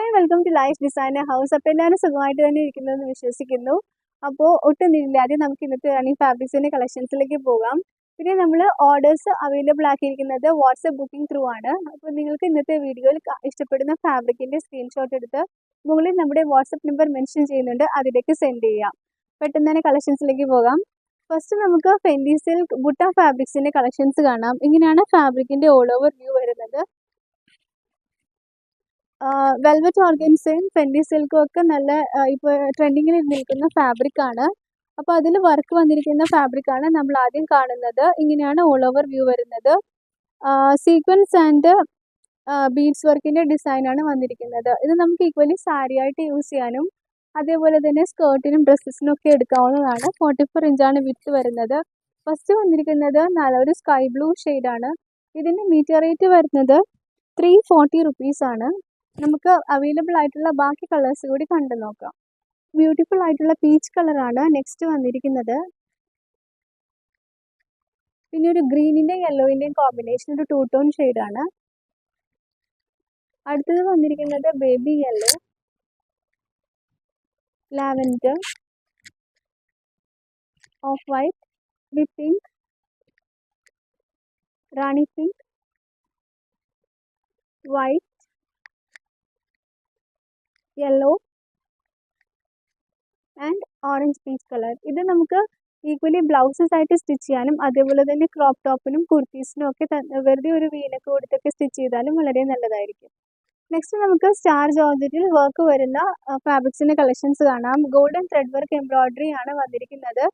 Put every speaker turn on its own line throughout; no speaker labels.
Hi, welcome to life designer house. അപ്പോൾ എല്ലാവരും സുഖമായിട്ട് തന്നെ ഇരിക്കുന്നതെന്ന് വിശ്വസിക്കുന്നു. അപ്പോൾ ഒട്ടും ഇല്ലാതെ നമുക്ക് ഇന്നത്തെ റണ്ണിങ് ഫാബ്രിക്സിൻ്റെ കളക്ഷൻസിലേക്ക് പോകാം. പിന്നെ നമ്മൾ ഓർഡേഴ്സ് അവൈലബിൾ ആക്കിയിരിക്കുന്നത് വാട്സപ്പ് ബുക്കിംഗ് ത്രൂ ആണ്. അപ്പോൾ നിങ്ങൾക്ക് ഇന്നത്തെ വീഡിയോയിൽ ഇഷ്ടപ്പെടുന്ന ഫാബ്രിക്കിൻ്റെ സ്ക്രീൻഷോട്ട് എടുത്ത് മുകളിൽ നമ്മുടെ വാട്സപ്പ് നമ്പർ മെൻഷൻ ചെയ്യുന്നുണ്ട്, അതിലേക്ക് സെൻഡ് ചെയ്യാം. പെട്ടെന്ന് തന്നെ കളക്ഷൻസിലേക്ക് പോകാം. ഫസ്റ്റ് നമുക്ക് ഫെൻഡി സിൽക്ക് ബുട്ട ഫാബ്രിക്സിൻ്റെ കളക്ഷൻസ് കാണാം. ഇങ്ങനെയാണ് ഫാബ്രിക്കിൻ്റെ ഓൾ ഓവർ വ്യൂ വരുന്നത്. വെൽവെറ്റ് ഓർഗൻസയും ഫെൻഡി സിൽക്കും ഒക്കെ നല്ല ഇപ്പോൾ ട്രെൻഡിങ്ങിൽ നിൽക്കുന്ന ഫാബ്രിക്കാണ്. അപ്പോൾ അതിൽ വർക്ക് വന്നിരിക്കുന്ന ഫാബ്രിക്കാണ് നമ്മൾ ആദ്യം കാണുന്നത്. ഇങ്ങനെയാണ് ഓൾ ഓവർ വ്യൂ വരുന്നത്. സീക്വൻസ് ആൻഡ് ബീഡ്സ് വർക്കിൻ്റെ ഡിസൈനാണ് വന്നിരിക്കുന്നത്. ഇത് നമുക്ക് ഈക്വലി സാരി ആയിട്ട് യൂസ് ചെയ്യാനും അതേപോലെ തന്നെ സ്കേർട്ടിനും ഡ്രസ്സസിനും ഒക്കെ എടുക്കാവുന്നതാണ്. 44 ഇഞ്ചാണ് വിഡ്ത്ത് വരുന്നത്. ഫസ്റ്റ് വന്നിരിക്കുന്നത് നല്ലൊരു സ്കൈ ബ്ലൂ ഷെയ്ഡാണ്. ഇതിൻ്റെ മീറ്റർ റേറ്റ് വരുന്നത് 340 റുപ്പീസാണ്. നമുക്ക് അവൈലബിൾ ആയിട്ടുള്ള ബാക്കി കളേഴ്സ് കൂടി കണ്ടു നോക്കാം. ബ്യൂട്ടിഫുൾ ആയിട്ടുള്ള പീച്ച് കളറാണ് നെക്സ്റ്റ് വന്നിരിക്കുന്നത്. പിന്നെ ഒരു ഗ്രീനിൻ്റെയും യെല്ലോയിൻ്റെയും കോമ്പിനേഷൻ, ഒരു 2 ടോൺ ഷെയ്ഡാണ്. അടുത്തത് വന്നിരിക്കുന്നത് baby yellow, lavender, of white, with pink, Rani pink, white, yellow and orange peach colour. ഇത് നമുക്ക് ഈക്വലി ബ്ലൗസസ് ആയിട്ട് സ്റ്റിച്ച് ചെയ്യാനും അതേപോലെ തന്നെ ക്രോപ്പ് ടോപ്പിനും കുർത്തീസിനും ഒക്കെ വെറുതെ ഒരു വീനൊക്കെ കൊടുത്തൊക്കെ സ്റ്റിച്ച് ചെയ്താലും വളരെ നല്ലതായിരിക്കും. നെക്സ്റ്റ് നമുക്ക് സ്റ്റാർ ജോർജറ്റിൽ വർക്ക് വരുന്ന ഫാബ്രിക്സിൻ്റെ കളക്ഷൻസ് കാണാം. ഗോൾഡൻ ത്രെഡ് വർക്ക് എംബ്രോയിഡറി ആണ് വന്നിരിക്കുന്നത്.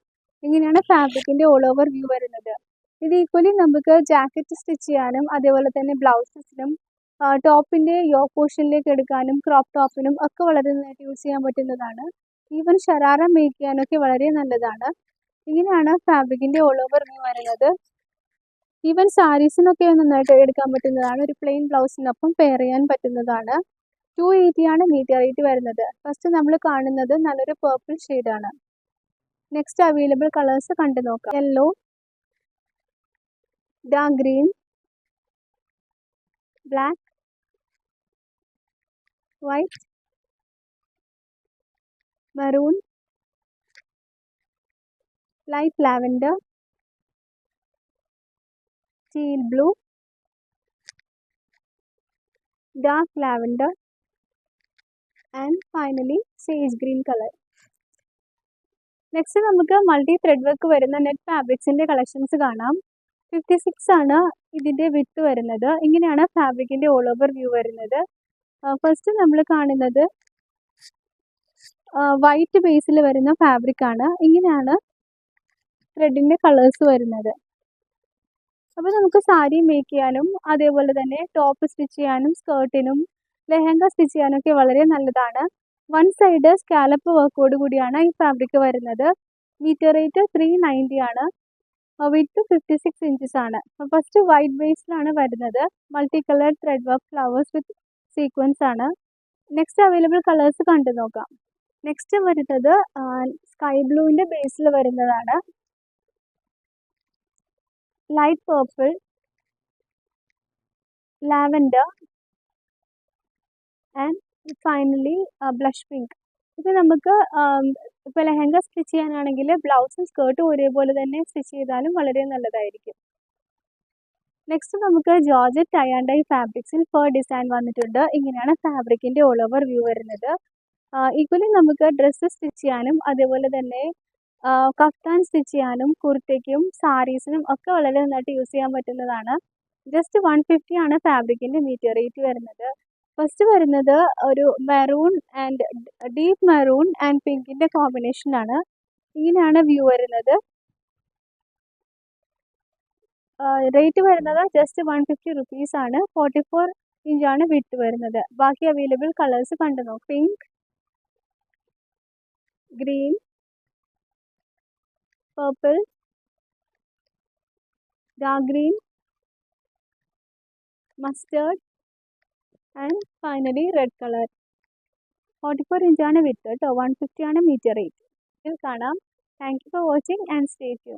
ഇങ്ങനെയാണ് ഫാബ്രിക്കിൻ്റെ ഓൾ ഓവർ വ്യൂ വരുന്നത്. ഇത് ഈക്വലി നമുക്ക് ജാക്കറ്റ് സ്റ്റിച്ച് ചെയ്യാനും അതേപോലെ തന്നെ ബ്ലൗസസിനും ടോപ്പിൻ്റെ യോ പോർഷനിലേക്ക് എടുക്കാനും ക്രോപ്പ് ടോപ്പിനും ഒക്കെ വളരെ നന്നായിട്ട് യൂസ് ചെയ്യാൻ പറ്റുന്നതാണ്. ഈവൻ ഷരാറ മേക്ക് ചെയ്യാനൊക്കെ വളരെ നല്ലതാണ്. ഇങ്ങനെയാണ് ഫാബ്രിക്കിൻ്റെ ഓൾ ഓവർ വ്യൂ വരുന്നത്. ഈവൻ സാരീസിനൊക്കെ നന്നായിട്ട് എടുക്കാൻ പറ്റുന്നതാണ്. ഒരു പ്ലെയിൻ ബ്ലൗസിനൊപ്പം പെയർ ചെയ്യാൻ പറ്റുന്നതാണ്. 280 ആണ് മീറ്റർ റേറ്റ് വരുന്നത്. ഫസ്റ്റ് നമ്മൾ കാണുന്നത് നല്ലൊരു പേർപ്പിൾ ഷെയ്ഡാണ്. നെക്സ്റ്റ് അവൈലബിൾ കളേഴ്സ് കണ്ടു നോക്കാം. Yellow, dark green, black, white, maroon, light lavender, teal blue, dark lavender and finally sage green colour. Next നമുക്ക് മൾട്ടി ത്രെഡ് വർക്ക് വരുന്ന നെറ്റ് ഫാബ്രിക്സിൻ്റെ കളക്ഷൻസ് കാണാം. 56 ആണ് ഇതിൻ്റെ വിഡ്ത്ത് വരുന്നത്. ഇങ്ങനെയാണ് ഫാബ്രിക്കിൻ്റെ ഓൾ ഓവർ വ്യൂ വരുന്നത്. ഫസ്റ്റ് നമ്മൾ കാണുന്നത് വൈറ്റ് ബേസിൽ വരുന്ന ഫാബ്രിക്കാണ്. ഇങ്ങനെയാണ് ത്രെഡിൻ്റെ കളേഴ്സ് വരുന്നത്. അപ്പോൾ നമുക്ക് സാരി മേക്ക് ചെയ്യാനും അതേപോലെ തന്നെ ടോപ്പ് സ്റ്റിച്ച് ചെയ്യാനും സ്കേർട്ടിനും ലെഹങ്ക സ്റ്റിച്ച് ചെയ്യാനൊക്കെ വളരെ നല്ലതാണ്. വൺ സൈഡ് സ്കാലപ്പ് വർക്കോട് കൂടിയാണ് ഈ ഫാബ്രിക് വരുന്നത്. മീറ്റർ റേറ്റ് 390 ആണ്. വിഡ്ത്ത് 56 ഇഞ്ചസ് ആണ്. ഫസ്റ്റ് വൈറ്റ് ബേസിലാണ് വരുന്നത്. Multi colour thread work flowers വിത്ത് സീക്വൻസ് ആണ്. നെക്സ്റ്റ് അവൈലബിൾ കളേഴ്സ് കണ്ടു നോക്കാം. നെക്സ്റ്റ് വരുന്നത് സ്കൈ ബ്ലൂവിൻ്റെ ബേസിൽ വരുന്നതാണ്. Light purple, lavender and finally blush pink. ഇത് നമുക്ക് ഇപ്പോൾ ലെഹങ്ക സ്റ്റിച്ച് ചെയ്യാനാണെങ്കിൽ ബ്ലൗസും സ്കേർട്ടും ഒരേപോലെ തന്നെ സ്റ്റിച്ച് ചെയ്താലും വളരെ നല്ലതായിരിക്കും. നെക്സ്റ്റ് നമുക്ക് ജോർജറ്റ് ടൈ ആൻഡ് ഡൈ ഫാബ്രിക്സിൽ ഫർ ഡിസൈൻ വന്നിട്ടുണ്ട്. ഇങ്ങനെയാണ് ഫാബ്രിക്കിൻ്റെ ഓൾ ഓവർ വ്യൂ വരുന്നത്. ഈക്വലി നമുക്ക് ഡ്രസ്സ് സ്റ്റിച്ച് ചെയ്യാനും അതേപോലെ തന്നെ കഫ്താൻ സ്റ്റിച്ച് ചെയ്യാനും കുർത്തയ്ക്കും സാരീസിനും ഒക്കെ വളരെ നന്നായിട്ട് യൂസ് ചെയ്യാൻ പറ്റുന്നതാണ്. ജസ്റ്റ് 150 ആണ് ഫാബ്രിക്കിൻ്റെ മീറ്റർ റേറ്റ് വരുന്നത്. ഫസ്റ്റ് വരുന്നത് ഒരു maroon and deep maroon and പിങ്കിൻ്റെ കോമ്പിനേഷനാണ്. ഇങ്ങനെയാണ് വ്യൂ വരുന്നത്. റേറ്റ് വരുന്നത് ജസ്റ്റ് 150 റുപ്പീസാണ്. 44 ഇഞ്ചാണ് വിഡ്ത്ത് വരുന്നത്. ബാക്കി അവൈലബിൾ കളേഴ്സ് കണ്ടു നോക്കാം. Pink, green, purple, dark green, mustard and finally red colour. 44 ഇഞ്ചാണ് വിഡ്ത്ത് കേട്ടോ. 150 ആണ് മീറ്റർ റേറ്റ്. ഇതിൽ കാണാം. Thank you for watching and stay tune.